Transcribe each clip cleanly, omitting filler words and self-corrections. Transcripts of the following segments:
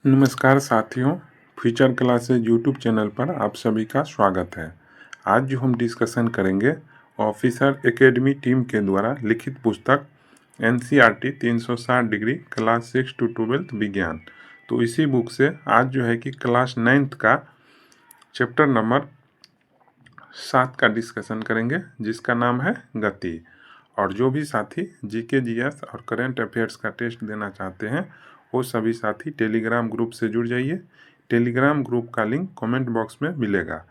नमस्कार साथियों, future classes YouTube channel पर आप सभी का स्वागत है। आज जो हम डिस्कशन करेंगे ऑफिसर एकेडमी टीम के द्वारा लिखित पुस्तक NCERT 360 डिग्री क्लास 6 to 12 विज्ञान। तो इसी बुक से आज जो है कि क्लास 9th का चैप्टर नंबर 7 का डिस्कशन करेंगे, जिसका नाम है गति। और जो भी साथी GK GS और करंट अफेयर्स का टेस्ट देना चाहते हैं वो सभी साथी टेलीग्राम ग्रुप से जुड़ जाइए। टेलीग्राम ग्रुप का लिंक कमेंट बॉक्स में मिलेगा।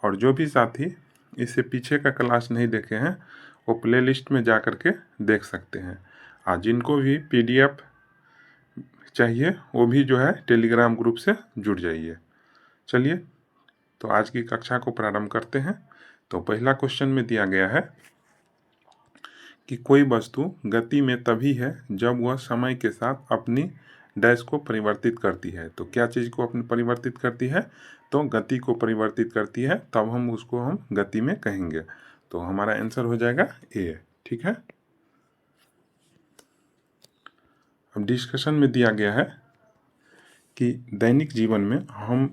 और जो भी साथी इससे पीछे का क्लास नहीं देखे हैं वो प्लेलिस्ट में जा कर के देख सकते हैं। आज जिनको भी PDF चाहिए वो भी जो है टेलीग्राम ग्रुप से जुड़ जाइए। चलिए तो आज की कक्षा को प्रारंभ करते हैं। तो पहला क्वेश्चन में दिया गया है कि कोई वस्तु गति में तभी है जब वह समय के साथ अपनी डैश को परिवर्तित करती है। तो क्या चीज़ को अपनी परिवर्तित करती है? तो गति को परिवर्तित करती है, तब हम गति में कहेंगे। तो हमारा आंसर हो जाएगा ए। ठीक है। अब डिस्कशन में दिया गया है कि दैनिक जीवन में हम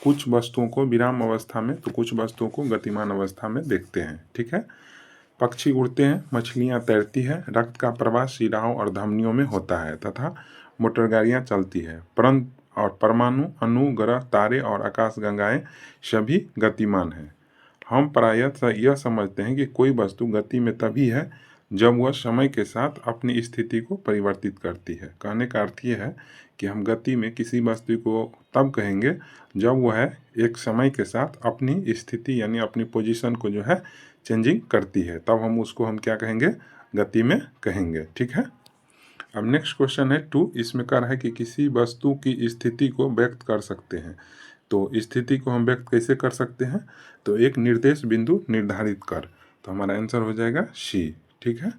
कुछ वस्तुओं को विराम अवस्था में तो कुछ वस्तुओं को गतिमान अवस्था में देखते हैं। ठीक है। पक्षी उड़ते हैं, मछलियाँ तैरती है, रक्त का प्रवाह शिराओं और धमनियों में होता है तथा मोटर गाड़ियाँ चलती है। और परमाणु, अणु, ग्रह, तारे और आकाशगंगाएं सभी गतिमान हैं। हम प्रायः यह समझते हैं कि कोई वस्तु गति में तभी है जब वह समय के साथ अपनी स्थिति को परिवर्तित करती है। कहने का अर्थ यह है कि हम गति में किसी वस्तु को तब कहेंगे जब वह एक समय के साथ अपनी स्थिति यानी अपनी पोजीशन को जो है चेंजिंग करती है, तब हम क्या कहेंगे? गति में कहेंगे। ठीक है। अब नेक्स्ट क्वेश्चन है 2। इसमें कह रहा है कि किसी वस्तु की स्थिति को व्यक्त कर सकते हैं। तो स्थिति को हम व्यक्त कैसे कर सकते हैं? तो एक निर्देश बिंदु निर्धारित कर। तो हमारा आंसर हो जाएगा सी। ठीक है।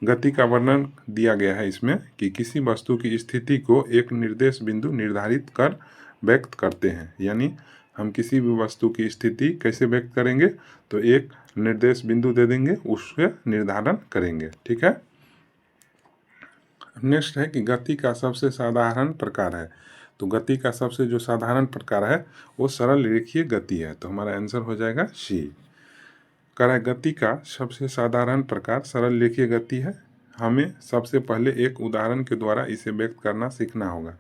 गति का वर्णन दिया गया है इसमें कि किसी वस्तु की स्थिति को एक निर्देश बिंदु निर्धारित कर व्यक्त करते हैं। यानी हम किसी भी वस्तु की स्थिति कैसे व्यक्त करेंगे? तो एक निर्देश बिंदु दे देंगे, उसके निर्धारण करेंगे। ठीक है। नेक्स्ट है कि गति का सबसे साधारण प्रकार है। तो गति का सबसे जो साधारण प्रकार है वो सरल रेखीय गति है। तो हमारा आंसर हो जाएगा सी। कह रहा है गति का सबसे साधारण प्रकार सरल रेखीय गति है। हमें सबसे पहले एक उदाहरण के द्वारा इसे व्यक्त करना सीखना होगा।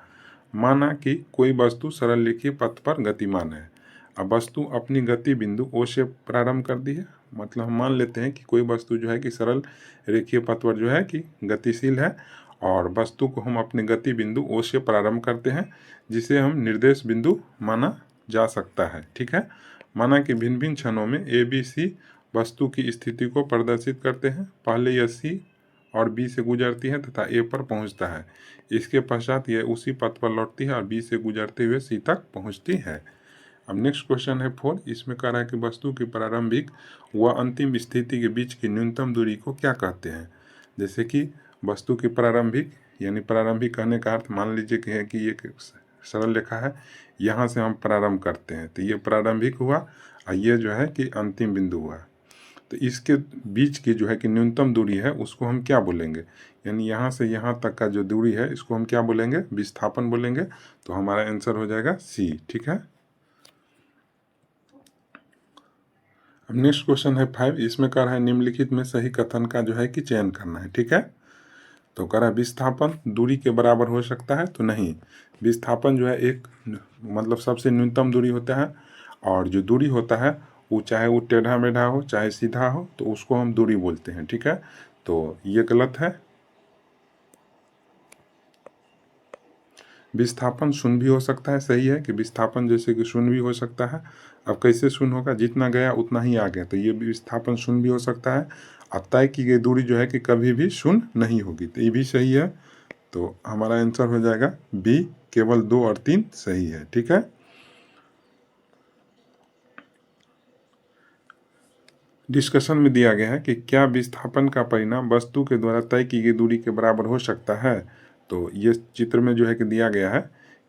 माना कि कोई वस्तु सरल रेखीय पथ पर गतिमान है। अब वस्तु अपनी गति बिंदु ओ से प्रारंभ कर दी है। मतलब हम मान लेते हैं कि कोई वस्तु जो है कि सरल रेखीय पथ पर जो है कि गतिशील है और वस्तु को हम अपने गति बिंदु ओ से प्रारंभ करते हैं, जिसे हम निर्देश बिंदु माना जा सकता है। ठीक है। माना कि भिन्न भिन्न क्षणों में ए बी सी वस्तु की स्थिति को प्रदर्शित करते हैं। पहले यह सी और बी से गुजरती है तथा ए पर पहुंचता है। इसके पश्चात यह उसी पथ पर लौटती है और बी से गुजरते हुए सी तक पहुंचती है। अब नेक्स्ट क्वेश्चन है 4। इसमें कह रहा है कि वस्तु की प्रारंभिक व अंतिम स्थिति के बीच की न्यूनतम दूरी को क्या कहते हैं? जैसे कि वस्तु की प्रारंभिक यानी प्रारंभिक कहने का अर्थ मान लीजिए कि है कि ये सरल रेखा है, यहाँ से हम प्रारंभ करते हैं तो ये प्रारंभिक हुआ और ये जो है कि अंतिम बिंदु हुआ। तो इसके बीच की जो है कि न्यूनतम दूरी है उसको हम क्या बोलेंगे? यानी यहाँ से यहाँ तक का जो दूरी है इसको हम क्या बोलेंगे? विस्थापन बोलेंगे। तो हमारा आंसर हो जाएगा सी। ठीक है। अब नेक्स्ट क्वेश्चन है 5। इसमें कह रहा है निम्नलिखित में सही कथन का जो है कि चयन करना है। ठीक है। तो कह रहा है विस्थापन दूरी के बराबर हो सकता है? तो नहीं, विस्थापन जो है एक मतलब सबसे न्यूनतम दूरी होता है और जो दूरी होता है वो चाहे वो टेढ़ा मेढ़ा हो चाहे सीधा हो तो उसको हम दूरी बोलते हैं। ठीक है। तो ये गलत है। विस्थापन शून्य भी हो सकता है। सही है कि विस्थापन जैसे कि शून्य भी हो सकता है। अब कैसे शून्य होगा? जितना गया उतना ही आ गया। तो ये विस्थापन शून्य भी हो सकता है। अब तय की गई दूरी जो है कि कभी भी शून्य नहीं होगी। तो ये भी सही है। तो हमारा आंसर हो जाएगा बी। केवल 2 और 3 सही है। ठीक है। डिस्कशन में दिया गया है कि क्या विस्थापन का परिणाम वस्तु के द्वारा तय की गई दूरी के बराबर हो सकता है? तो ये चित्र में जो है कि दिया गया है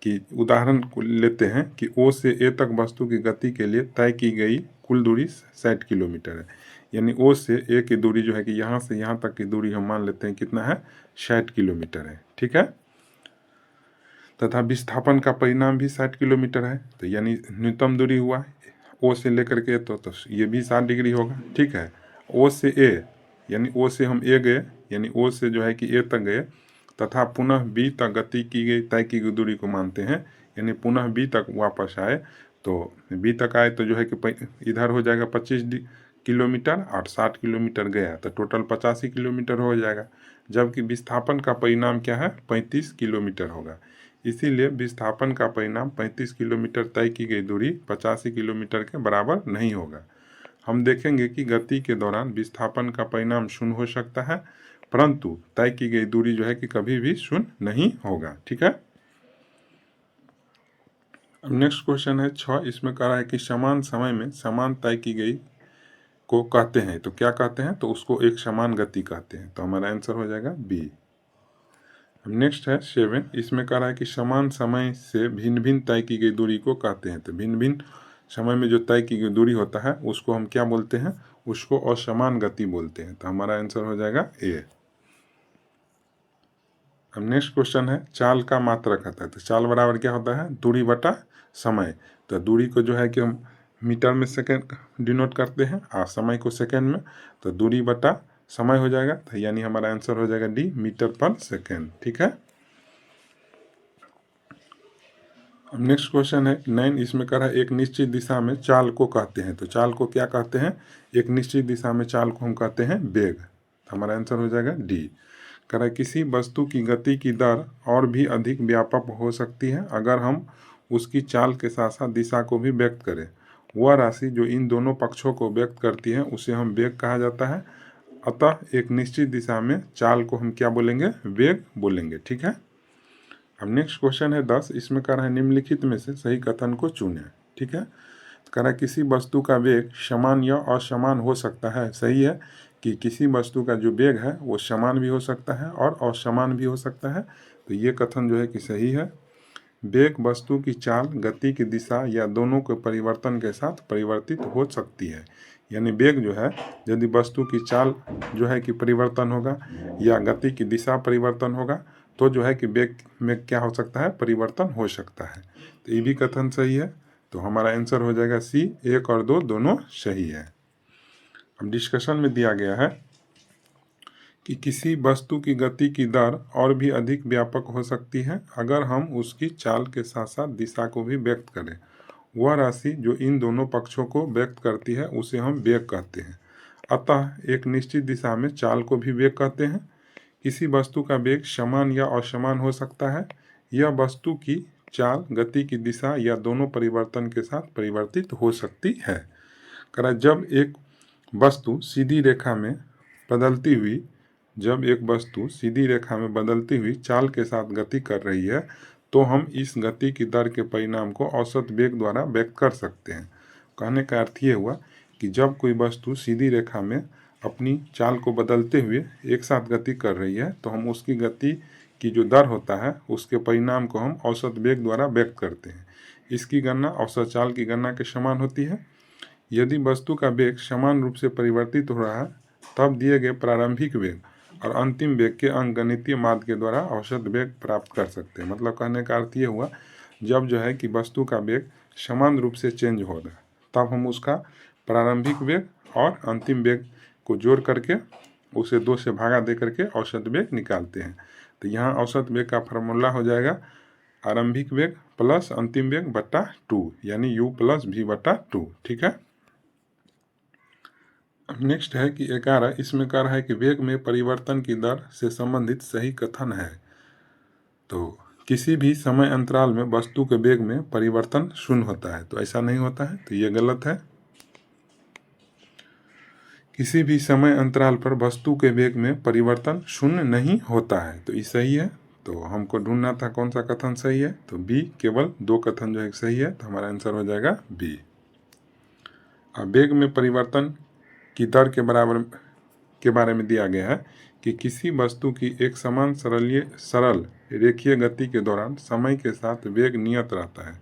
कि उदाहरण को लेते हैं कि ओ से ए तक वस्तु की गति के लिए तय की गई कुल दूरी 60 किलोमीटर है। यानी ओ से ए की दूरी जो है कि यहाँ से यहाँ तक की दूरी हम मान लेते हैं कितना है? 60 किलोमीटर है। ठीक है। तथा विस्थापन का परिणाम भी 60 किलोमीटर है। तो यानी न्यूनतम दूरी हुआ ओ से लेकर के तो ये भी 60 डिग्री होगा। ठीक है, ओ से ए यानी ओ से हम ए गए, यानी ओ से जो है कि ए तक गए तथा पुनः बी तक गति की गई तय की गई दूरी को मानते हैं, यानी पुनः बी तक वापस आए। तो बी तक आए तो जो है कि इधर हो जाएगा 25 किलोमीटर और 60 किलोमीटर गया तो टोटल 85 किलोमीटर हो जाएगा। जबकि विस्थापन का परिणाम क्या है, 35 किलोमीटर होगा। इसीलिए विस्थापन का परिणाम 35 किलोमीटर तय की गई दूरी 85 किलोमीटर के बराबर नहीं होगा। हम देखेंगे कि गति के दौरान विस्थापन का परिणाम शून्य हो सकता है, परंतु तय की गई दूरी जो है कि कभी भी शून्य नहीं होगा। ठीक है। अब नेक्स्ट क्वेश्चन है 6। इसमें कह रहा है कि समान समय में समान तय की गई को कहते हैं। तो क्या कहते हैं, तो उसको एक समान गति कहते हैं। तो हमारा आंसर हो जाएगा बी। अब नेक्स्ट है 7। इसमें कह रहा है कि समान समय से भिन्न भिन्न तय की गई दूरी को कहते हैं। तो भिन्न भिन्न समय में जो तय की गई दूरी होता है उसको हम क्या बोलते हैं, उसको असमान गति बोलते हैं। तो हमारा आंसर हो जाएगा ए। अब नेक्स्ट क्वेश्चन है चाल का मात्रक आता है। तो चाल बराबर क्या होता है, दूरी बटा समय। तो दूरी को जो है कि हम मीटर में सेकेंड डिनोट करते हैं और समय को सेकेंड में, तो दूरी बटा समय हो जाएगा। तो यानी हमारा आंसर हो जाएगा डी, मीटर पर सेकेंड। ठीक है। अब नेक्स्ट क्वेश्चन है 9। इसमें कह रहा है एक निश्चित दिशा में चाल को कहते हैं। तो चाल को क्या कहते हैं, एक निश्चित दिशा में चाल को हम कहते हैं वेग। तो हमारा आंसर हो जाएगा डी। कह रहा है किसी वस्तु की गति की दर और भी अधिक व्यापक हो सकती है अगर हम उसकी चाल के साथ साथ दिशा को भी व्यक्त करें। वह राशि जो इन दोनों पक्षों को व्यक्त करती है उसे हम वेग कहा जाता है। अतः एक निश्चित दिशा में चाल को हम क्या बोलेंगे, वेग बोलेंगे। ठीक है। अब नेक्स्ट क्वेश्चन है 10। इसमें कह रहा है निम्नलिखित में से सही कथन को चुनें। ठीक है। कह रहा है किसी वस्तु का वेग समान या असमान हो सकता है। सही है कि किसी वस्तु का जो वेग है वो समान भी हो सकता है और असमान भी हो सकता है। तो ये कथन जो है कि सही है। वेग वस्तु की चाल, गति की दिशा या दोनों के परिवर्तन के साथ परिवर्तित हो सकती है। यानी वेग जो है, यदि वस्तु की चाल जो है कि परिवर्तन होगा या गति की दिशा परिवर्तन होगा तो जो है कि वेग में क्या हो सकता है, परिवर्तन हो सकता है। तो ये भी कथन सही है। तो हमारा आंसर हो जाएगा सी। 1 और 2 दोनों सही है। अब डिस्कशन में दिया गया है कि किसी वस्तु की गति की दर और भी अधिक व्यापक हो सकती है अगर हम उसकी चाल के साथ साथ दिशा को भी व्यक्त करें। वह राशि जो इन दोनों पक्षों को व्यक्त करती है उसे हम वेग कहते हैं। अतः एक निश्चित दिशा में चाल को भी वेग कहते हैं। किसी वस्तु का वेग समान या असमान हो सकता है। यह वस्तु की चाल, गति की दिशा या दोनों परिवर्तन के साथ परिवर्तित हो सकती है। करा जब एक वस्तु सीधी रेखा में बदलती हुई चाल के साथ गति कर रही है तो हम इस गति की दर के परिणाम को औसत वेग द्वारा व्यक्त कर सकते हैं। कहने का अर्थ ये हुआ कि जब कोई वस्तु सीधी रेखा में अपनी चाल को बदलते हुए एक साथ गति कर रही है तो हम उसकी गति की जो दर होता है उसके परिणाम को हम औसत वेग द्वारा व्यक्त करते हैं। इसकी गणना औसत चाल की गणना के समान होती है। यदि वस्तु का वेग समान रूप से परिवर्तित हो रहा है तब दिए गए प्रारंभिक वेग और अंतिम वेग के अंकगणितीय माध्य के द्वारा औसत वेग प्राप्त कर सकते हैं। मतलब कहने का अर्थ ये हुआ, जब जो है कि वस्तु का वेग समान रूप से चेंज हो रहा है तब हम उसका प्रारंभिक वेग और अंतिम वेग को जोड़ करके उसे 2 से भागा दे करके औसत वेग निकालते हैं। तो यहाँ औसत वेग का फार्मूला हो जाएगा आरंभिक वेग प्लस अंतिम वेग बटा 2, यानी u प्लस v बटा 2। ठीक है। नेक्स्ट है कि 11। इसमें कह रहा है कि वेग में परिवर्तन की दर से संबंधित सही कथन है। तो किसी भी समय अंतराल में वस्तु के वेग में परिवर्तन शून्य होता है। तो ऐसा नहीं होता है, तो ये गलत है। किसी भी समय अंतराल पर वस्तु के वेग में परिवर्तन शून्य नहीं होता है। तो ये सही है। तो हमको ढूंढना था कौन सा कथन सही है, तो बी। केवल 2 कथन जो है सही है। तो हमारा आंसर हो जाएगा बी। अब वेग में परिवर्तन की दर के बारे में दिया गया है कि किसी वस्तु की एक समान सरल रेखीय गति के दौरान समय के साथ वेग नियत रहता है।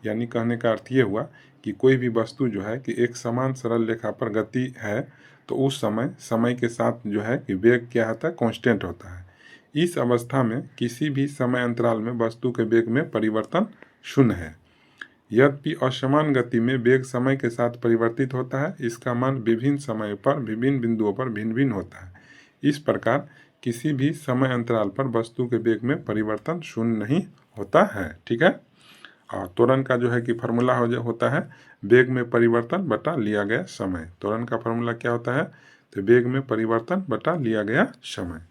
यानी कहने का अर्थ ये हुआ कि कोई भी वस्तु जो है कि एक समान सरल रेखा पर गति है तो उस समय के साथ जो है कि वेग क्या होता है, कांस्टेंट होता है। इस अवस्था में किसी भी समय अंतराल में वस्तु के वेग में परिवर्तन शून्य है। यद्यपि असमान गति में वेग समय के साथ परिवर्तित होता है, इसका मान विभिन्न समय पर विभिन्न बिंदुओं पर भिन्न भिन्न होता है। इस प्रकार किसी भी समय अंतराल पर वस्तु के वेग में परिवर्तन शून्य नहीं होता है। ठीक है। और त्वरण का जो है कि फार्मूला होता है वेग में परिवर्तन बटा लिया गया समय। त्वरण का फार्मूला क्या होता है? तो वेग में परिवर्तन बटा लिया गया समय।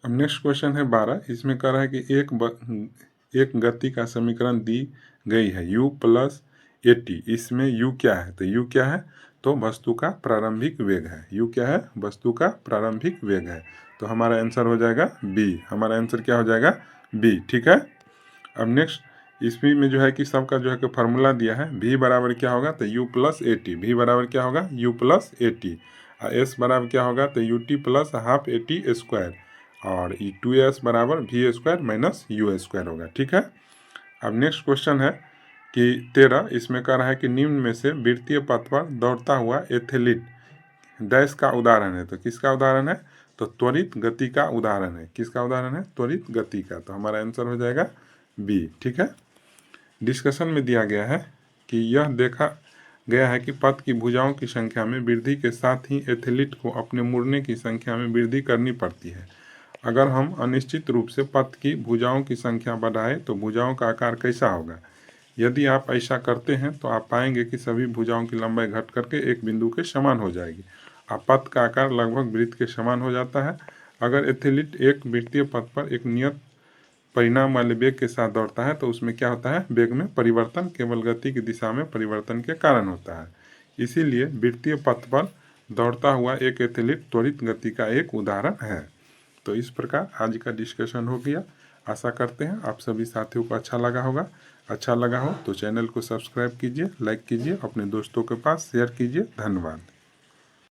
अब नेक्स्ट क्वेश्चन है 12। इसमें कह रहा है कि एक गति का समीकरण दी गई है u प्लस at। इसमें u क्या है? तो u क्या है? तो वस्तु का प्रारंभिक वेग है। u क्या है? वस्तु का प्रारंभिक वेग है। तो हमारा आंसर हो जाएगा b। हमारा आंसर क्या हो जाएगा? b। ठीक है। अब नेक्स्ट इसमें में जो है कि सबका जो है कि फार्मूला दिया है। v बराबर क्या होगा? तो u प्लस at। v बराबर क्या होगा? u plus at। s बराबर क्या होगा? तो ut plus half at square. और 2s बराबर v square minus u square होगा। ठीक है। अब नेक्स्ट क्वेश्चन है कि 13। इसमें कह रहा है कि निम्न में से वृत्तीय पथ पर दौड़ता हुआ एथलीट डैश का उदाहरण है। तो किसका उदाहरण है? तो त्वरित गति का उदाहरण है। किसका उदाहरण है? त्वरित गति का। तो हमारा आंसर हो जाएगा बी। ठीक है। डिस्कशन में दिया गया है कि यह देखा गया है कि पथ की भुजाओं की संख्या में वृद्धि के साथ ही एथलीट को अपने मुड़ने की संख्या में वृद्धि करनी पड़ती है। अगर हम अनिश्चित रूप से पथ की भुजाओं की संख्या बढ़ाएं तो भुजाओं का आकार कैसा होगा? यदि आप ऐसा करते हैं तो आप पाएंगे कि सभी भुजाओं की लंबाई घट करके एक बिंदु के समान हो जाएगी। पथ का आकार लगभग वृत्त के समान हो जाता है। अगर एथलीट एक वृत्तीय पथ पर एक नियत परिणाम वाले वेग के साथ दौड़ता है तो उसमें क्या होता है? वेग में परिवर्तन केवल गति की दिशा में परिवर्तन के कारण होता है। इसीलिए वृत्तीय पथ पर दौड़ता हुआ एक एथलीट त्वरित गति का एक उदाहरण है। तो इस प्रकार आज का डिस्कशन हो गया। आशा करते हैं आप सभी साथियों को अच्छा लगा होगा। अच्छा लगा हो तो चैनल को सब्सक्राइब कीजिए, लाइक कीजिए, अपने दोस्तों के पास शेयर कीजिए। धन्यवाद।